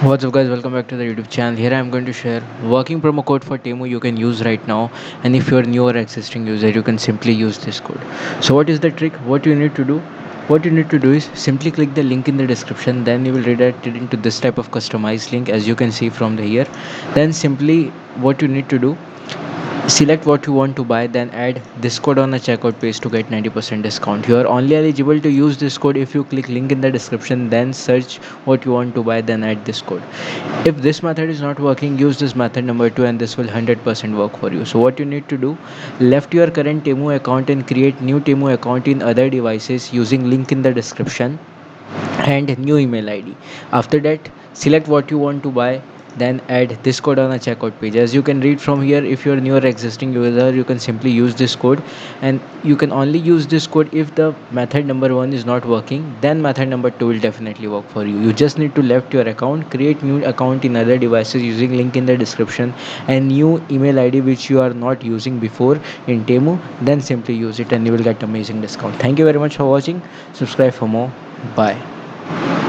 What's up guys, welcome back to the YouTube channel. Here I am going to share working promo code for Temu you can use right now, and if you're new or existing user you can simply use this code. So what is the trick? What you need to do is simply click the link in the description, then you will redirect it into this type of customized link as you can see from the here. Then simply what you need to do, select what you want to buy, then add this code on the checkout page to get 90% discount. You are only eligible to use this code if you click link in the description, then search what you want to buy, then add this code. If this method is not working, use this method number 2 and this will 100% work for you. So what you need to do, left your current Temu account and create new Temu account in other devices using link in the description and new email id. After that, select what you want to buy, then add this code on a checkout page. As you can read from here, if you're new or existing user you can simply use this code, and you can only use this code if the method number 1 is not working, then method number 2 will definitely work for you. You just need to left your account, create new account in other devices using link in the description and new email id which you are not using before in Temu, then simply use it and you will get amazing discount. Thank you very much for watching. Subscribe for more. Bye.